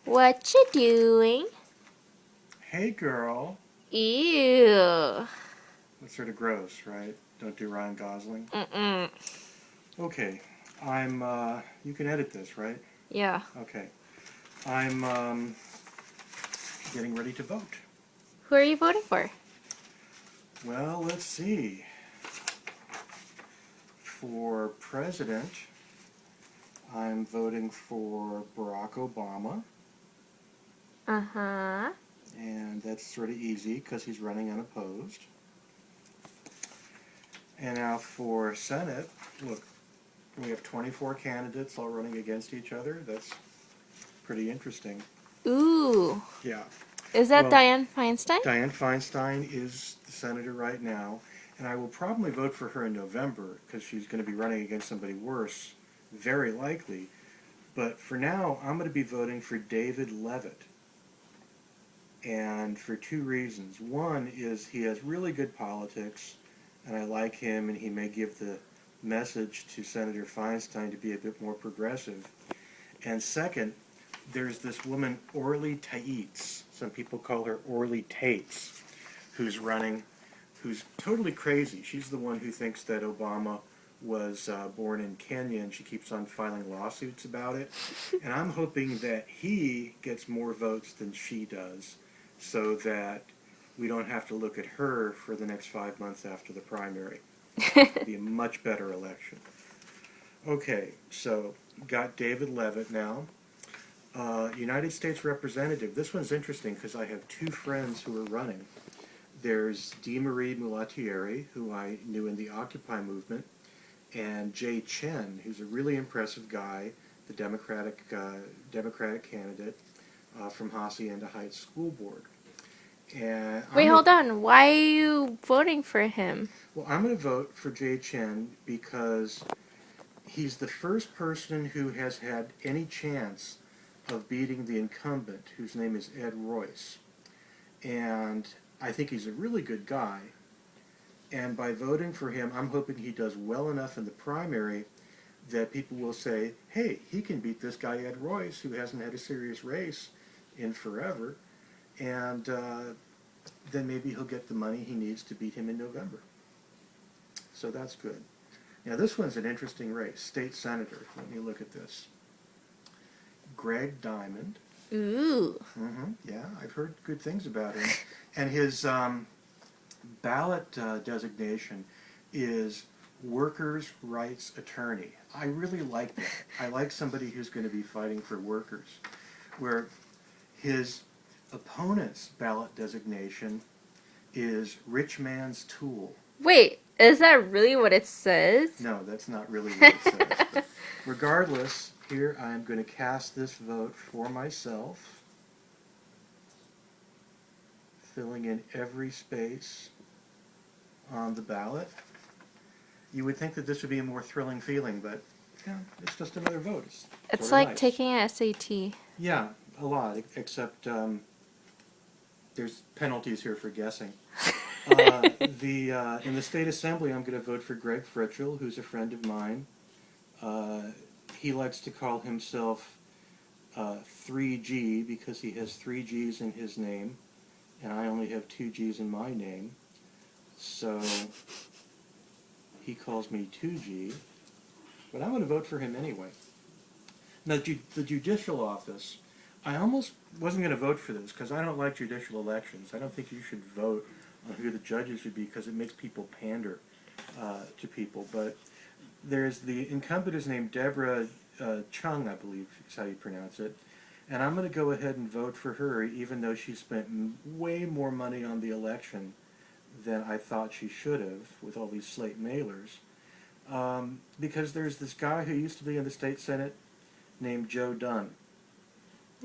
What you doing? Hey girl. Ew. That's sort of gross, right? Don't do Ryan Gosling. Mm-mm. Okay. You can edit this, right? Yeah. Okay. I'm, getting ready to vote. Who are you voting for? Well, let's see. For president, I'm voting for Barack Obama. Uh-huh. And that's sort of easy because he's running unopposed. And now for Senate, look, we have 24 candidates all running against each other. That's pretty interesting. Ooh. Yeah. Is that Well, Dianne Feinstein? Dianne Feinstein is the senator right now, and I will probably vote for her in November because she's going to be running against somebody worse, very likely. But for now, I'm going to be voting for David Leavitt, and for two reasons. One is he has really good politics, and I like him, and he may give the message to Senator Feinstein to be a bit more progressive. And second, there's this woman, Orly Taitz. Some people call her Orly Tates, who's running, who's totally crazy. She's the one who thinks that Obama was born in Kenya, and she keeps on filing lawsuits about it. And I'm hoping that he gets more votes than she does, so that we don't have to look at her for the next 5 months after the primary. It'll be a much better election. Okay, so got David Leavitt now. United States Representative. This one's interesting because I have two friends who are running. There's DeMarie Mulatieri, who I knew in the Occupy movement, and Jay Chen, who's a really impressive guy, the Democratic candidate from Hacienda Heights School Board. And Wait, hold on. Why are you voting for him? I'm going to vote for Jay Chen because he's the first person who has had any chance of beating the incumbent, whose name is Ed Royce. And I think he's a really good guy. And by voting for him, I'm hoping he does well enough in the primary that people will say, hey, he can beat this guy Ed Royce, who hasn't had a serious race in forever. And then maybe he'll get the money he needs to beat him in November. So that's good. Now this one's an interesting race. State Senator. Let me look at this. Greg Diamond. Ooh. Yeah, I've heard good things about him. And his ballot designation is Workers' Rights Attorney. I really like that. I like somebody who's going to be fighting for workers. Where his opponent's ballot designation is Rich Man's Tool. Wait, is that really what it says? No, that's not really what it says. But regardless, here I am going to cast this vote for myself, filling in every space on the ballot. You would think that this would be a more thrilling feeling, but yeah, it's just another vote. It's Sort of like nice. taking an SAT. Yeah, a lot, except there's penalties here for guessing. In the state assembly, I'm going to vote for Greg Fritchell, who's a friend of mine. He likes to call himself 3G because he has 3Gs in his name, and I only have 2Gs in my name. So he calls me 2G, but I'm going to vote for him anyway. Now, the judicial office, I almost wasn't going to vote for this because I don't like judicial elections. I don't think you should vote on who the judges should be because it makes people pander to people. But there's the incumbent is named Deborah Chung, I believe is how you pronounce it. And I'm going to go ahead and vote for her, even though she spent way more money on the election than I thought she should have with all these slate mailers. Because there's this guy who used to be in the state senate named Joe Dunn.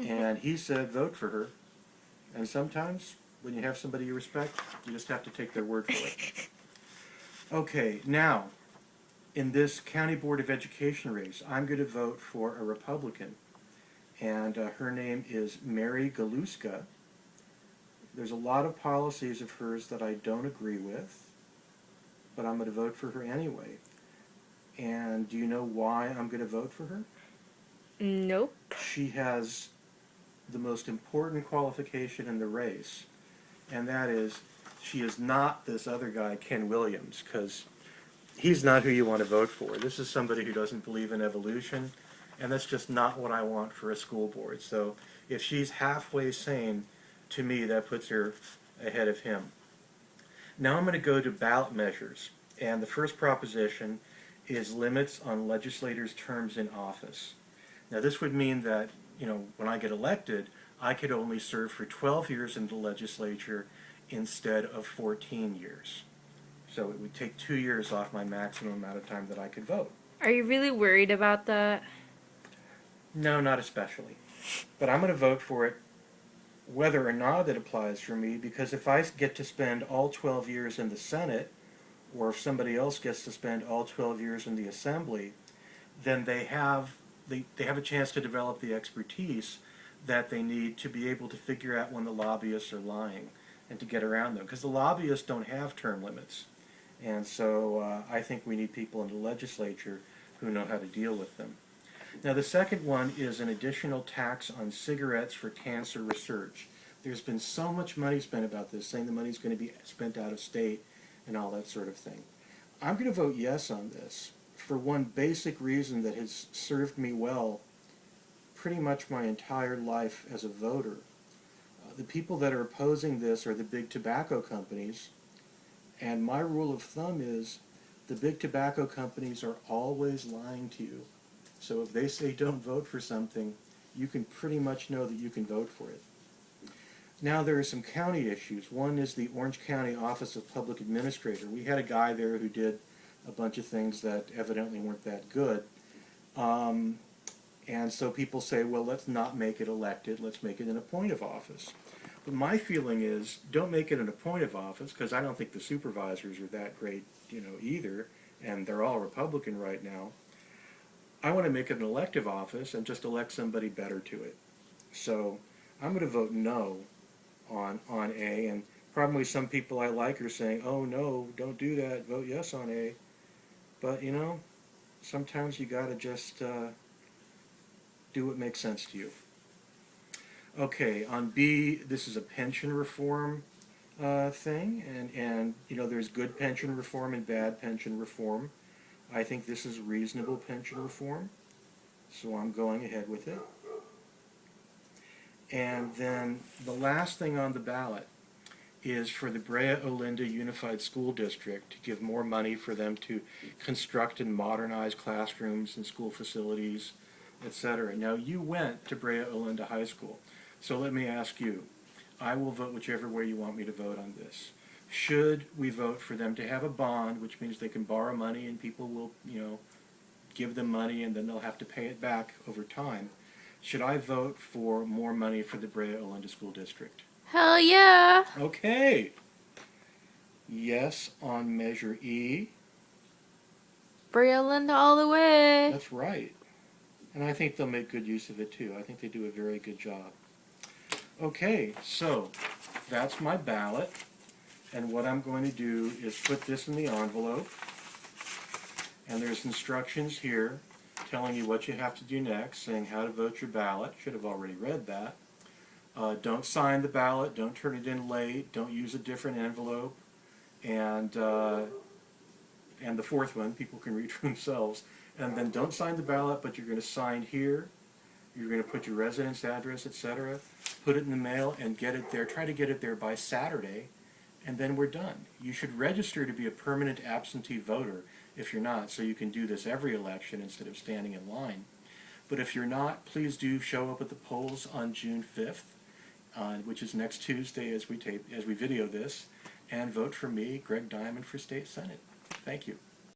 And he said vote for her. And sometimes, when you have somebody you respect, you just have to take their word for it. Okay, now, in this County Board of Education race, I'm going to vote for a Republican. And her name is Mary Galuska. There's a lot of policies of hers that I don't agree with, but I'm going to vote for her anyway. And do you know why I'm going to vote for her? Nope. She has the most important qualification in the race, and that is she is not this other guy, Ken Williams, because he's not who you want to vote for. This is somebody who doesn't believe in evolution, and that's just not what I want for a school board. So if she's halfway sane, to me, that puts her ahead of him. Now I'm going to go to ballot measures, and the first proposition is limits on legislators' terms in office. Now this would mean that, when I get elected, I could only serve for 12 years in the legislature instead of 14 years. So it would take 2 years off my maximum amount of time that I could vote. Are you really worried about that? No, not especially. But I'm going to vote for it whether or not it applies for me, because if I get to spend all 12 years in the Senate, or if somebody else gets to spend all 12 years in the Assembly, then they have a chance to develop the expertise that they need to be able to figure out when the lobbyists are lying and to get around them. Because the lobbyists don't have term limits. And so I think we need people in the legislature who know how to deal with them. Now the second one is an additional tax on cigarettes for cancer research. There's been so much money spent about this, saying the money's going to be spent out of state and all that sort of thing. I'm going to vote yes on this for one basic reason that has served me well pretty much my entire life as a voter. The people that are opposing this are the big tobacco companies, and my rule of thumb is the big tobacco companies are always lying to you. So if they say don't vote for something, you can pretty much know that you can vote for it. Now there are some county issues. One is the Orange County Office of Public Administrator. We had a guy there who did a bunch of things that evidently weren't that good. And so people say, well, let's not make it elected, let's make it an appointive office. But my feeling is, don't make it an appointive office, because I don't think the supervisors are that great, either, and they're all Republican right now. I want to make it an elective office and just elect somebody better to it. So I'm going to vote no on A, and probably some people I like are saying, oh no, don't do that, vote yes on A. But sometimes you got to just do what makes sense to you. Okay, on B, this is a pension reform thing, and there's good pension reform and bad pension reform. I think this is reasonable pension reform, so I'm going ahead with it. And then the last thing on the ballot is for the Brea Olinda Unified School District to give more money for them to construct and modernize classrooms and school facilities, etc. Now, you went to Brea Olinda High School, so let me ask you. I will vote whichever way you want me to vote on this. Should we vote for them to have a bond, which means they can borrow money and people will, give them money and then they'll have to pay it back over time? Should I vote for more money for the Brea Olinda School District? Hell yeah! Okay. Yes on measure E. Brea Linda all the way. That's right. And I think they'll make good use of it too. I think they do a very good job. Okay, so that's my ballot. And what I'm going to do is put this in the envelope. And there's instructions here telling you what you have to do next, saying how to vote your ballot. Should have already read that. Don't sign the ballot. Don't turn it in late. Don't use a different envelope. And the fourth one, people can read for themselves. And then don't sign the ballot, but you're going to sign here. You're going to put your residence address, etc. Put it in the mail and get it there. Try to get it there by Saturday, and then we're done. You should register to be a permanent absentee voter if you're not, so you can do this every election instead of standing in line. But if you're not, please do show up at the polls on June 5th, which is next Tuesday as we video this, and vote for me, Greg Diamond, for State Senate. Thank you.